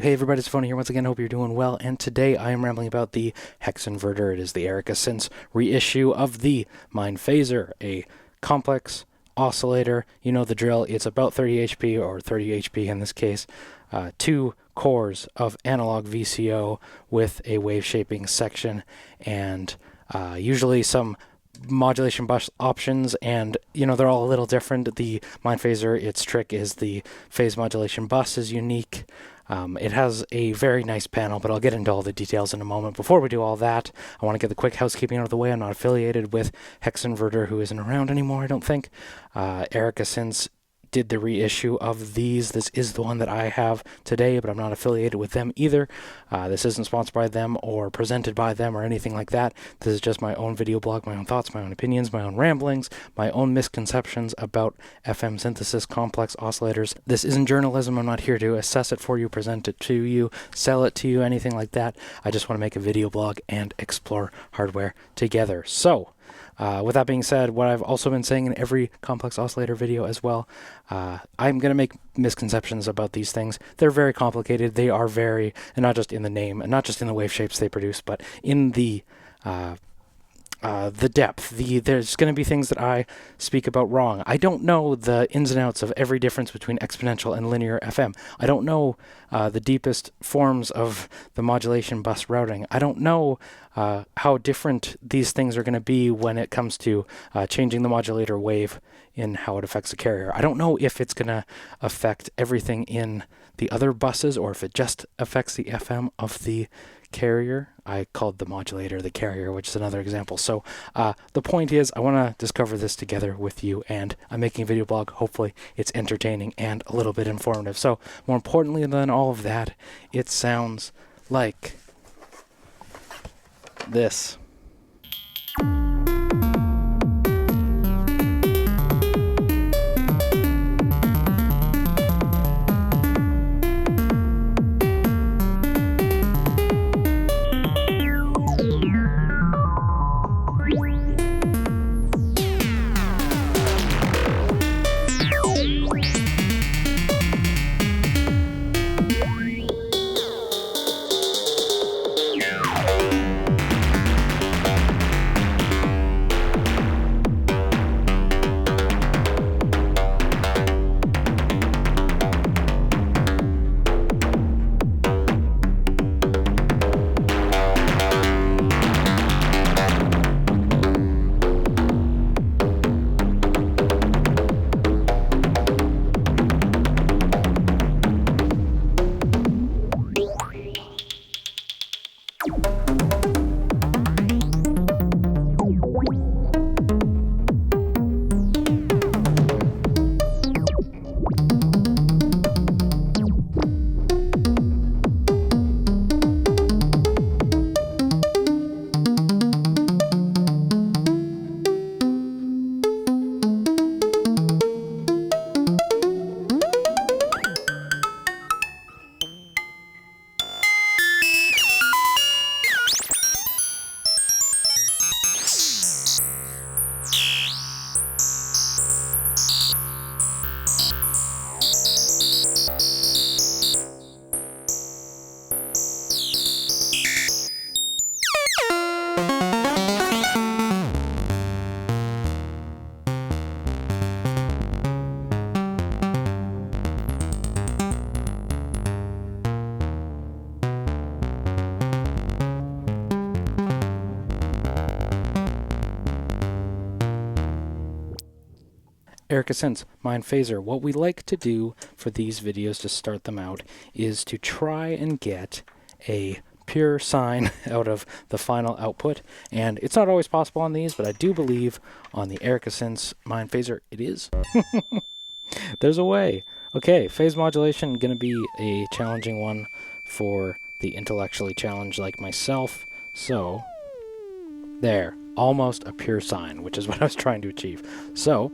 Hey everybody, it's Tafony here once again. Hope you're doing well. And today I am rambling about the Hexinverter. It is the Synths reissue of the Mindphaser, a complex oscillator. You know the drill. It's about 30 HP, or 30 HP in this case. 2 cores of analog VCO with a wave shaping section, and usually some modulation bus options, and they're all a little different. The Mindphaser, its trick is the phase modulation bus is unique. It has a very nice panel, but I'll get into all the details in a moment. Before we do all that, I want to get the quick housekeeping out of the way. I'm not affiliated with Hexinverter, who isn't around anymore, I don't think. Erica Synths did the reissue of these. This is the one that I have today, but I'm not affiliated with them either. This isn't sponsored by them or presented by them or anything like that. This is just my own video blog, my own thoughts, my own opinions, my own ramblings, my own misconceptions about FM synthesis, complex oscillators. This isn't journalism. I'm not here to assess it for you, present it to you, sell it to you, anything like that. I just want to make a video blog and explore hardware together. So, with that being said, what I've also been saying in every complex oscillator video as well, I'm going to make misconceptions about these things. They're very complicated. They are very, and not just in the name, and not just in the wave shapes they produce, but in the depth. There's going to be things that I speak about wrong. I don't know the ins and outs of every difference between exponential and linear FM. I don't know the deepest forms of the modulation bus routing. I don't know how different these things are going to be when it comes to changing the modulator wave in how it affects the carrier. I don't know if it's going to affect everything in the other buses or if it just affects the FM of the carrier. I called the modulator the carrier, which is another example. So the point is, I want to discover this together with you, and I'm making a video blog. Hopefully it's entertaining and a little bit informative. So more importantly than all of that, it sounds like this. Erica Synths Mindphaser. What we like to do for these videos to start them out is to try and get a pure sine out of the final output, and it's not always possible on these, but I do believe on the Erica Synths Mindphaser it is. There's a way. Okay, phase modulation going to be a challenging one for the intellectually challenged like myself. So there, almost a pure sine, which is what I was trying to achieve. So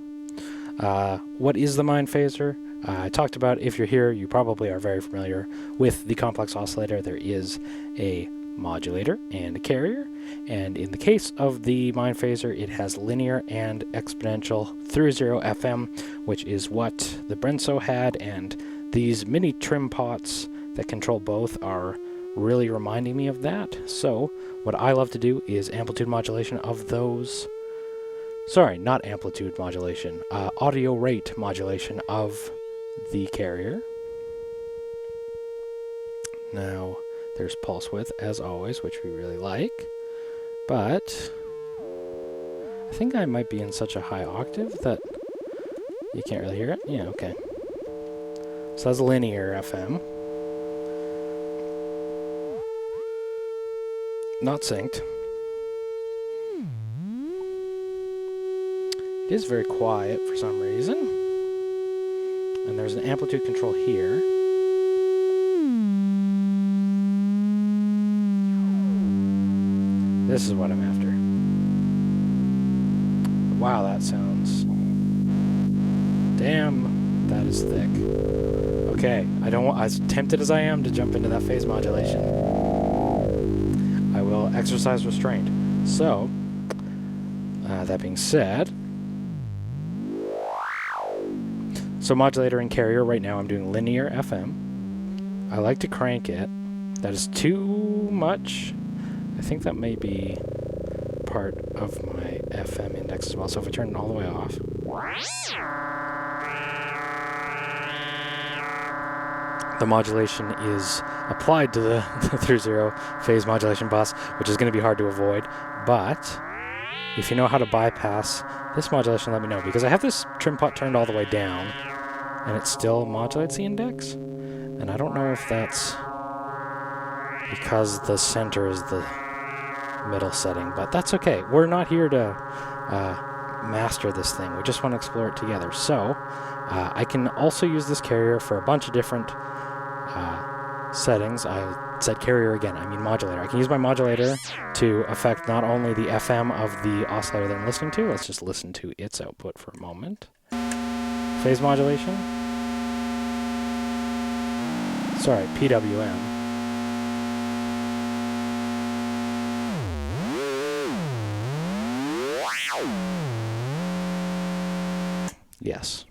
what is the Mindphaser? I talked about, if you're here, you probably are very familiar with the complex oscillator. There is a modulator and a carrier, and in the case of the Mindphaser, it has linear and exponential through 0 FM, which is what the Brenso had, and these mini trim pots that control both are really reminding me of that. So what I love to do is amplitude modulation of those. Sorry, not amplitude modulation. Audio rate modulation of the carrier. Now, there's pulse width, as always, which we really like. But I think I might be in such a high octave that you can't really hear it. Yeah, okay. So that's linear FM. Not synced. It is very quiet for some reason. And there's an amplitude control here. This is what I'm after. Wow, that sounds... Damn, that is thick. Okay, I don't want... As tempted as I am to jump into that phase modulation, I will exercise restraint. So, that being said... So modulator and carrier, right now I'm doing linear FM. I like to crank it. That is too much. I think that may be part of my FM index as well. So if I turn it all the way off. The modulation is applied to the through zero phase modulation bus, which is going to be hard to avoid. But if you know how to bypass this modulation, let me know. Because I have this trim pot turned all the way down, and it still modulates the index. And I don't know if that's because the center is the middle setting, but that's okay. We're not here to master this thing. We just want to explore it together. So I can also use this carrier for a bunch of different settings. I said carrier again, I mean modulator. I can use my modulator to affect not only the FM of the oscillator that I'm listening to. Let's just listen to its output for a moment. Phase modulation. Sorry, PWM. Yes.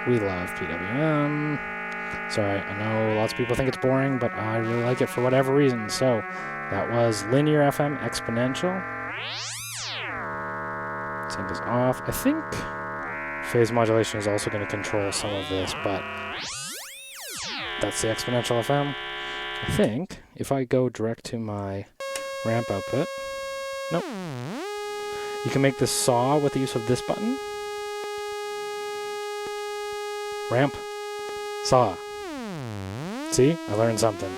We love PWM. Sorry, I know lots of people think it's boring, but I really like it for whatever reason. So, that was linear FM exponential. Sync is off. I think phase modulation is also going to control some of this, but that's the exponential FM. I think if I go direct to my ramp output, nope. You can make this saw with the use of this button. Ramp, saw. See? I learned something.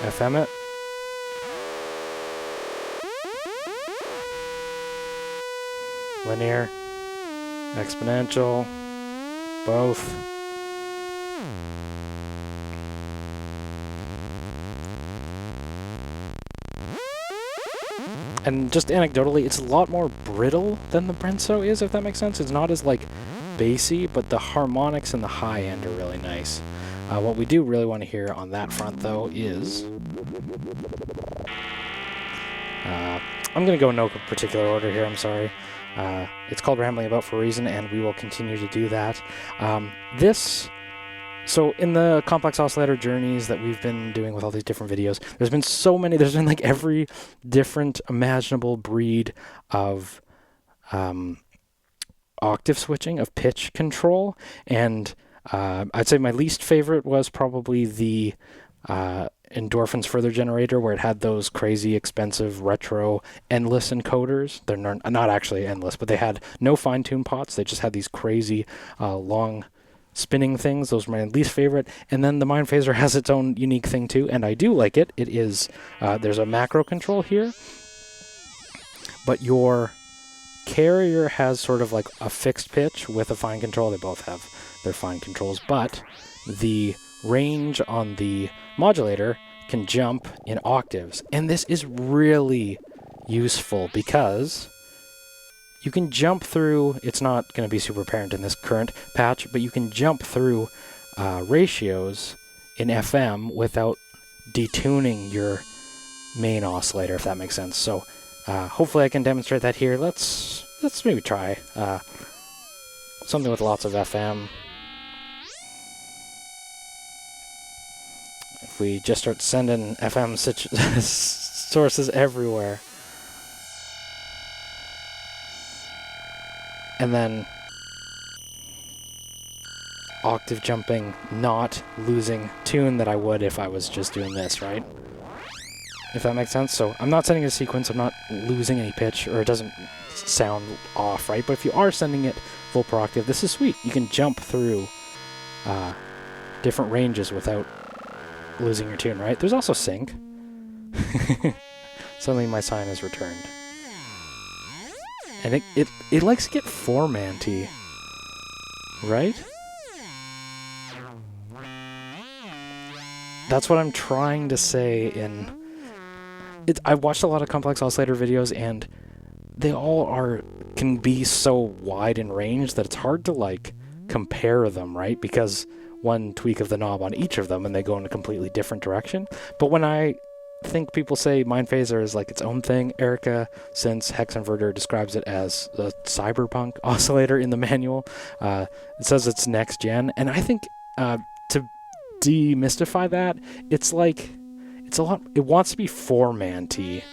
FM it. Linear, exponential, both. And just anecdotally, it's a lot more brittle than the Brenso is, if that makes sense. It's not as, like, bassy, but the harmonics in the high end are really nice. What we do really want to hear on that front, though, is... I'm going to go in no particular order here, I'm sorry. It's called Rambling About for a reason, and we will continue to do that. So in the complex oscillator journeys that we've been doing with all these different videos, there's been so many, there's been like every different imaginable breed of octave switching, of pitch control, and I'd say my least favorite was probably the Endorphin's Further Generator, where it had those crazy expensive retro endless encoders. They're not actually endless, but they had no fine-tune pots. They just had these crazy long spinning things. Those were my least favorite. And then the Mindphaser has its own unique thing too, and I do like it. It is, there's a macro control here, but your carrier has sort of like a fixed pitch with a fine control. They both have their fine controls, but the range on the modulator can jump in octaves. And this is really useful because you can jump through, it's not going to be super apparent in this current patch, but you can jump through ratios in FM without detuning your main oscillator, if that makes sense. So hopefully I can demonstrate that here. Let's maybe try. something with lots of FM. If we just start sending FM sources everywhere. And then octave jumping, not losing tune that I would if I was just doing this, right? If that makes sense. So I'm not sending a sequence, I'm not losing any pitch, or it doesn't sound off, right? But if you are sending it full per octave, this is sweet. You can jump through different ranges without losing your tune, right? There's also sync. Suddenly my sign is returned. And it likes to get formanty, right? That's what I'm trying to say in... I watched a lot of complex oscillator videos, and they all can be so wide in range that it's hard to, like, compare them, right? Because one tweak of the knob on each of them, and they go in a completely different direction. But when I think people say Mindphaser is like its own thing, Erica Synths Hexinverter describes it as a cyberpunk oscillator in the manual. It says it's next gen, and I think to demystify that, it's like it's a lot. It wants to be formanty,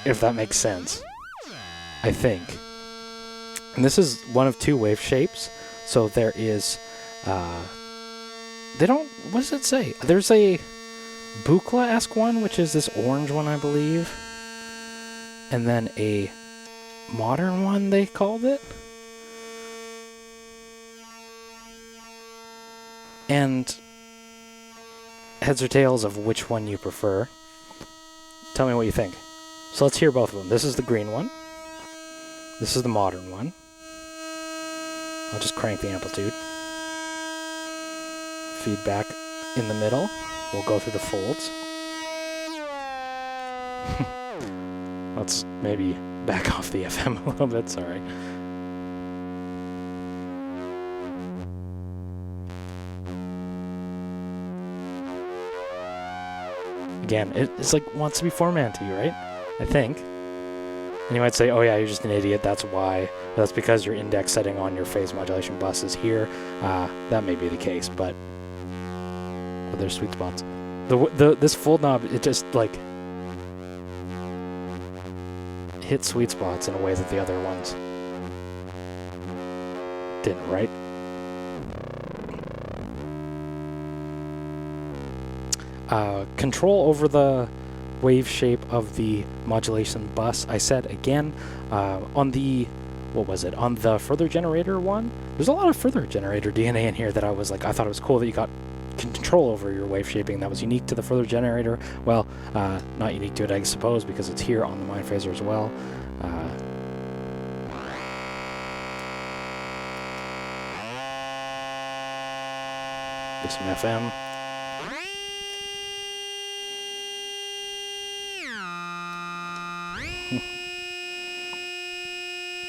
if that makes sense. I think, and this is one of two wave shapes. So there is, they don't. What does it say? There's a Buchla-esque one, which is this orange one, I believe. And then a modern one, they called it. And heads or tails of which one you prefer. Tell me what you think. So let's hear both of them. This is the green one. This is the modern one. I'll just crank the amplitude. Feedback in the middle. We'll go through the folds. Let's maybe back off the FM a little bit, sorry. Again, it's like wants to be formanty, right? I think. And you might say, oh yeah, you're just an idiot, that's why. That's because your index setting on your phase modulation bus is here. That may be the case, but there's sweet spots. This fold knob, it just like hits sweet spots in a way that the other ones didn't, right? Control over the wave shape of the modulation bus. I said again, on the, what was it? On the further generator one, there's a lot of further generator DNA in here that I was like, I thought it was cool that you got control over your wave shaping. That was unique to the further generator. Well, not unique to it, I suppose, because it's here on the Mindphaser as well. With some FM.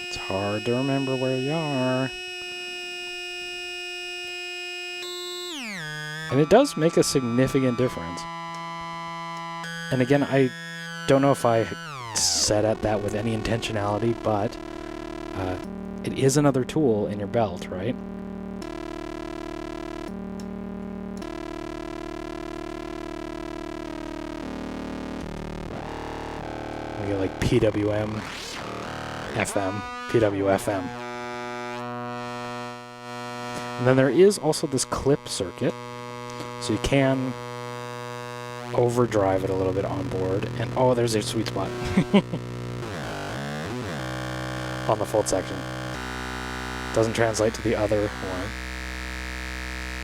It's hard to remember where you are. And it does make a significant difference. And again, I don't know if I set at that with any intentionality, but it is another tool in your belt, right? We get like PWM, FM, PWFM. And then there is also this clip circuit. So you can overdrive it a little bit on board, and oh, there's a sweet spot on the fold section. Doesn't translate to the other one,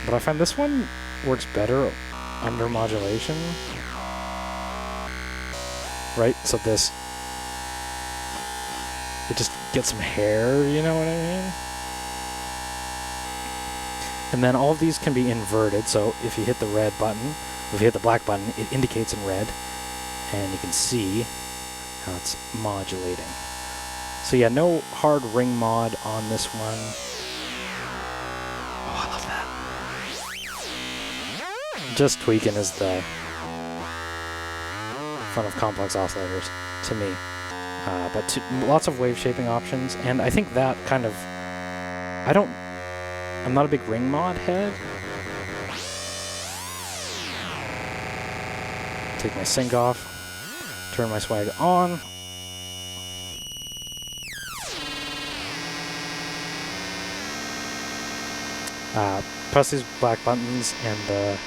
but I find this one works better under modulation, right? So this, it just gets some hair, you know what I mean? And then all of these can be inverted, so if you hit the red button, if you hit the black button, it indicates in red, and you can see how it's modulating. So yeah, no hard ring mod on this one. Oh, I love that. Just tweaking is the fun of complex oscillators, to me. But lots of wave shaping options, and I think that kind of I'm not a big ring mod head. Take my sync off, turn my swag on. Press these black buttons and the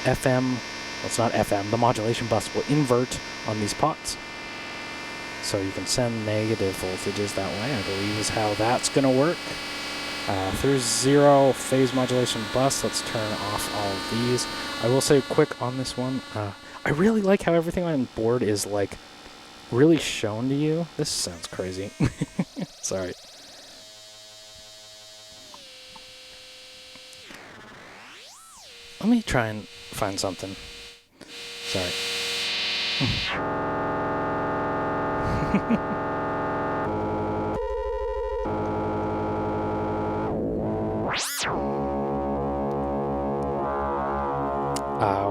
FM, well, it's not FM, the modulation bus will invert on these pots. So you can send negative voltages that way, I believe is how that's going to work. Through 0 phase modulation bus, let's turn off all of these. I will say quick on this one, I really like how everything on board is like really shown to you. This sounds crazy. Sorry. Let me try and find something. Sorry.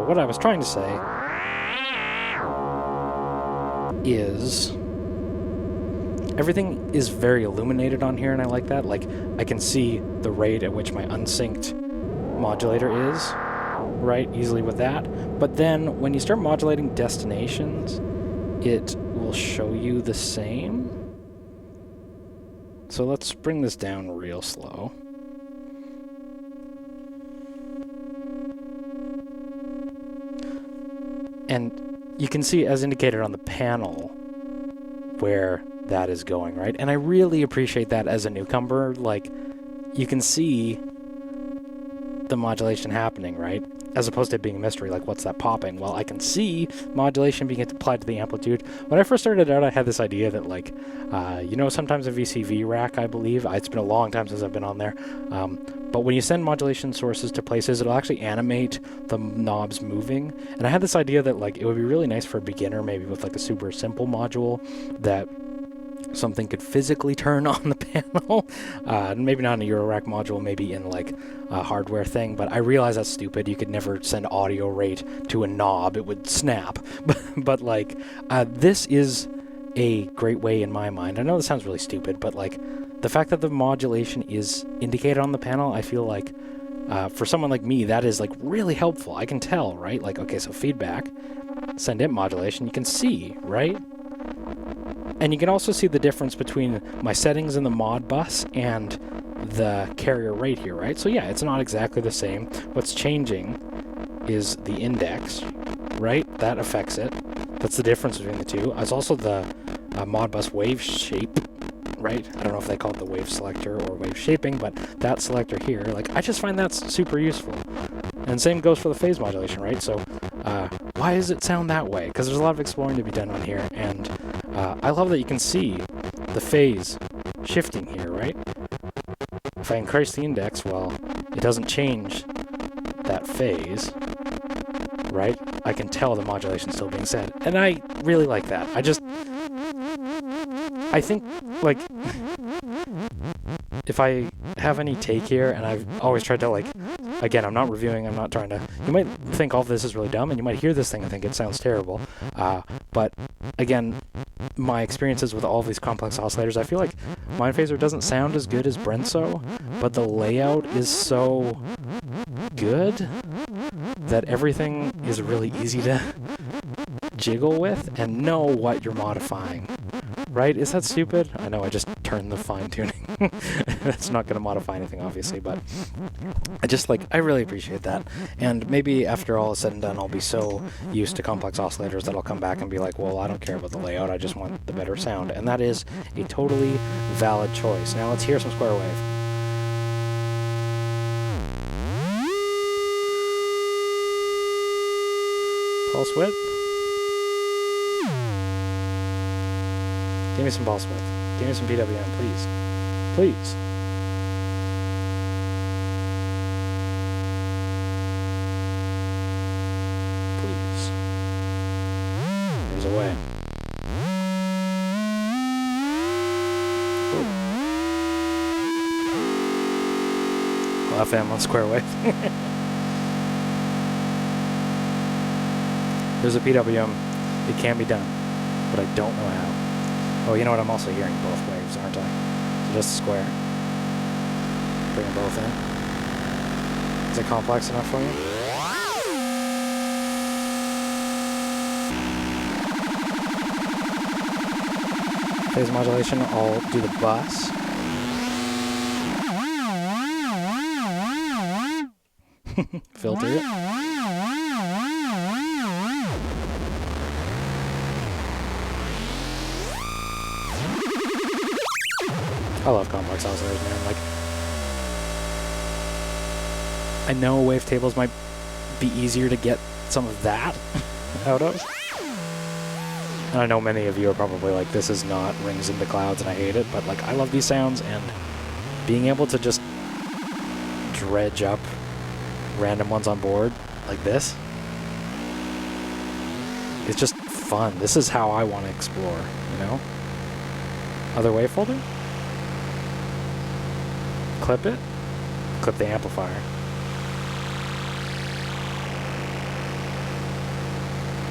What I was trying to say is everything is very illuminated on here, and I like that. Like, I can see the rate at which my unsynced modulator is, right, easily with that. But then when you start modulating destinations, it will show you the same. So let's bring this down real slow. And you can see, as indicated on the panel, where that is going, right? And I really appreciate that as a newcomer. Like, you can see the modulation happening, right? As opposed to it being a mystery, like, what's that popping? Well, I can see modulation being applied to the amplitude. When I first started out, I had this idea that, like, you know, sometimes a VCV rack, I believe, it's been a long time since I've been on there, but when you send modulation sources to places, it'll actually animate the knobs moving. And I had this idea that, like, it would be really nice for a beginner, maybe with, like, a super simple module, that something could physically turn on the panel. Maybe not in a Eurorack module, maybe in like a hardware thing, but I realize that's stupid. You could never send audio rate to a knob. It would snap. But like, this is a great way in my mind. I know this sounds really stupid, but like the fact that the modulation is indicated on the panel, I feel like for someone like me, that is like really helpful. I can tell, right? Like, okay, so feedback, send in modulation, you can see, right? And you can also see the difference between my settings in the mod bus and the carrier rate here, right? So yeah, it's not exactly the same. What's changing is the index, right? That affects it. That's the difference between the two. It's also the mod bus wave shape, right? I don't know if they call it the wave selector or wave shaping, but that selector here, like, I just find that's super useful. And same goes for the phase modulation, right? So why does it sound that way? Because there's a lot of exploring to be done on here, and I love that you can see the phase shifting here, right? If I increase the index, well, it doesn't change that phase, right? I can tell the modulation's still being said, and I really like that. I think, like, if I have any take here, and I've always tried to, like, again, I'm not reviewing, I'm not trying to, you might think all of this is really dumb, and you might hear this thing and think it sounds terrible, but again, my experiences with all of these complex oscillators, I feel like Mindphaser doesn't sound as good as Brenso, but the layout is so good that everything is really easy to jiggle with and know what you're modifying. Right? Is that stupid? I know I just turned the fine-tuning. That's not going to modify anything, obviously, but I really appreciate that. And maybe after all is said and done, I'll be so used to complex oscillators that I'll come back and be like, well, I don't care about the layout, I just want the better sound. And that is a totally valid choice. Now let's hear some square wave. Pulse width. Give me some pulse width. Give me some PWM, please. Please. Please. There's a way. Well, FM on square wave. There's a PWM. It can be done, but I don't know how. Oh, you know what? I'm also hearing both waves, aren't I? So just square. bring them both in. Is it complex enough for you? Phase modulation, I'll do the bus. Filter it. I love complex oscillators, man. Like, I know wavetables might be easier to get some of that out of. And I know many of you are probably like, this is not rings in the clouds and I hate it, but like, I love these sounds, and being able to just dredge up random ones on board like this, it's just fun. This is how I want to explore, you know? Other wave folder? Clip it. Clip the amplifier.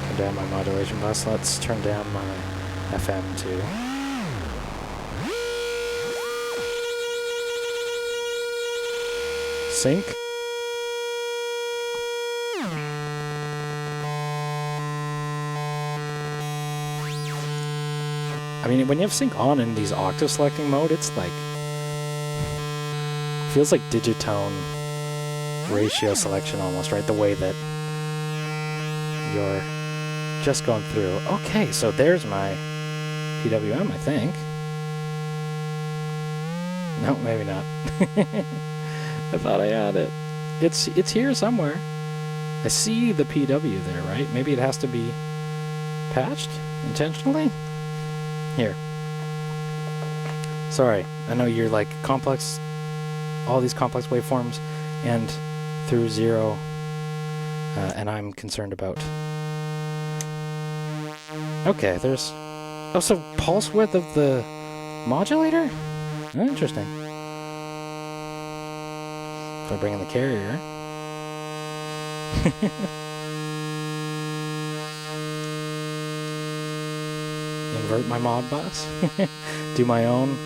Turn down my modulation bus. Let's turn down my FM too. Sync. I mean, when you have sync on in these octave selecting mode, it's like, feels like digitone ratio selection almost, right? The way that you're just going through. Okay, so there's my PWM, I think. No, maybe not. I thought I had it. It's here somewhere. I see the PW there, right? Maybe it has to be patched intentionally? Here. Sorry, I know you're like complex, all these complex waveforms, and through zero, and I'm concerned about. Okay, there's, oh, so pulse width of the modulator? Oh, interesting. If I bring in the carrier. Invert my mod bus. Do my own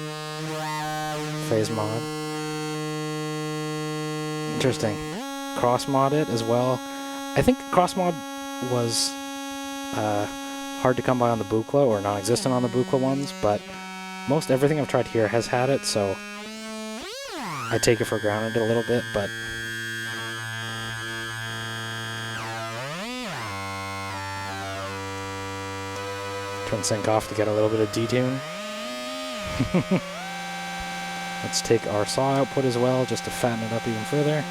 phase mod. Interesting. Cross mod it as well. I think cross mod was hard to come by on the Buchla, or non-existent on the Buchla ones, but most everything I've tried here has had it, so I take it for granted a little bit, but turn sync off to get a little bit of detune. Let's take our saw output as well, just to fatten it up even further.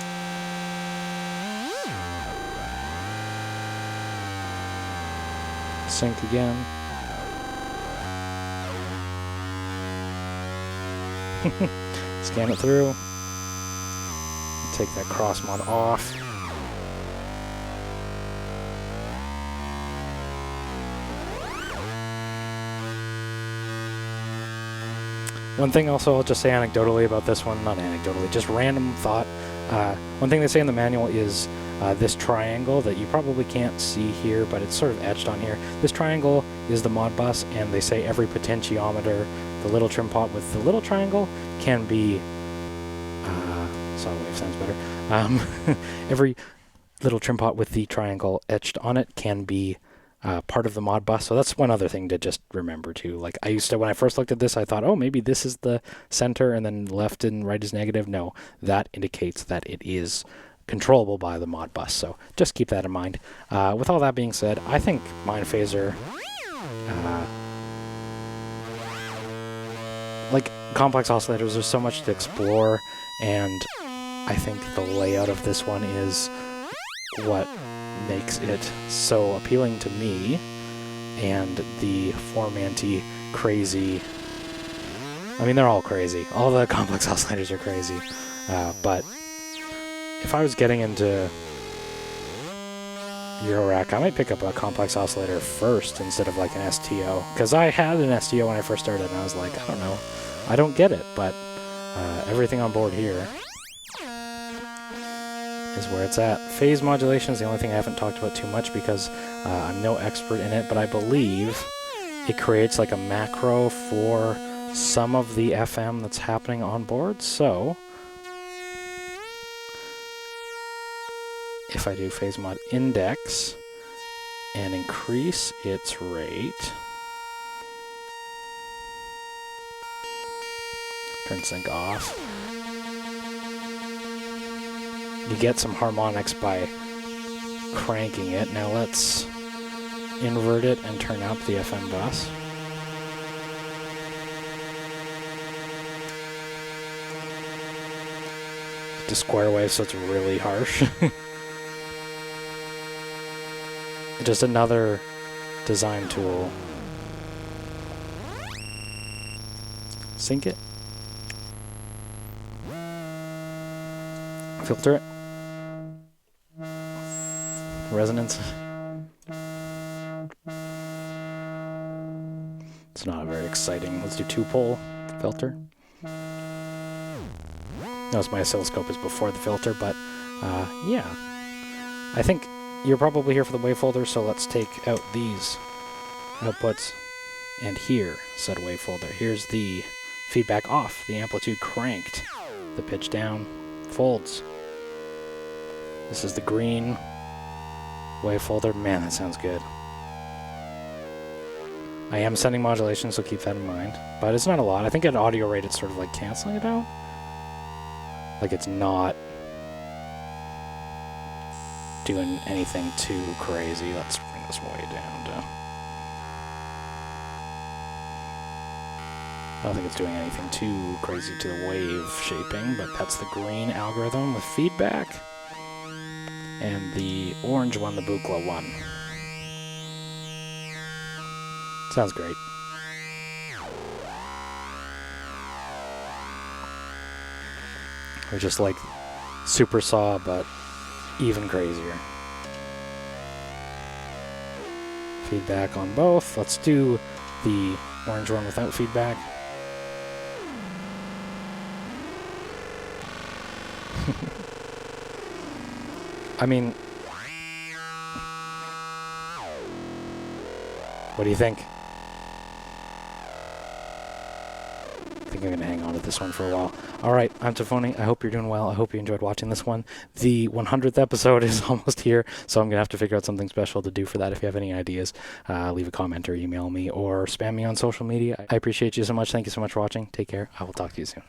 Sync again. Scan it through. Take that cross mod off. One thing also, I'll just say anecdotally about this one, not anecdotally, just random thought. One thing they say in the manual is this triangle that you probably can't see here, but it's sort of etched on here. This triangle is the mod bus, and they say every potentiometer, the little trim pot with the little triangle, can be, saw wave sounds better. Every little trim pot with the triangle etched on it can be part of the mod bus. So that's one other thing to just remember too. Like, I used to, when I first looked at this, I thought, oh, maybe this is the center and then left and right is negative. No, that indicates that it is controllable by the mod bus. So just keep that in mind. With all that being said, I think Mindphaser, like complex oscillators, there's so much to explore, and I think the layout of this one is what makes it so appealing to me, and the Formanti crazy, I mean, they're all crazy. All the complex oscillators are crazy. But if I was getting into Eurorack, I might pick up a complex oscillator first instead of like an STO. Because I had an STO when I first started, and I was like, I don't know. I don't get it, but everything on board here is where it's at. Phase modulation is the only thing I haven't talked about too much because I'm no expert in it, but I believe it creates like a macro for some of the FM that's happening on board. So if I do phase mod index and increase its rate, turn sync off, you get some harmonics by cranking it. Now let's invert it and turn up the FM bus. To square wave, so it's really harsh. Just another design tool. Sync it. Filter it. Resonance. It's not very exciting. Let's do 2-pole filter. Notice my oscilloscope is before the filter, but yeah. I think you're probably here for the wave folder, so let's take out these outputs and here, set wave folder. Here's the feedback off, the amplitude cranked, the pitch down, folds. This is the green wave folder. Man, that sounds good. I am sending modulation, so keep that in mind. But it's not a lot. I think at audio rate it's sort of like canceling it out. Like it's not doing anything too crazy. Let's bring this way down to... I don't think it's doing anything too crazy to the wave shaping, but that's the green algorithm with feedback. And the orange one, the Buchla one. Sounds great. Or just like Super Saw, but even crazier. Feedback on both. Let's do the orange one without feedback. I mean, what do you think? I think I'm going to hang on to this one for a while. Alright, I'm Tafony. I hope you're doing well. I hope you enjoyed watching this one. The 100th episode is almost here, so I'm going to have to figure out something special to do for that. If you have any ideas, leave a comment or email me or spam me on social media. I appreciate you so much. Thank you so much for watching. Take care. I will talk to you soon.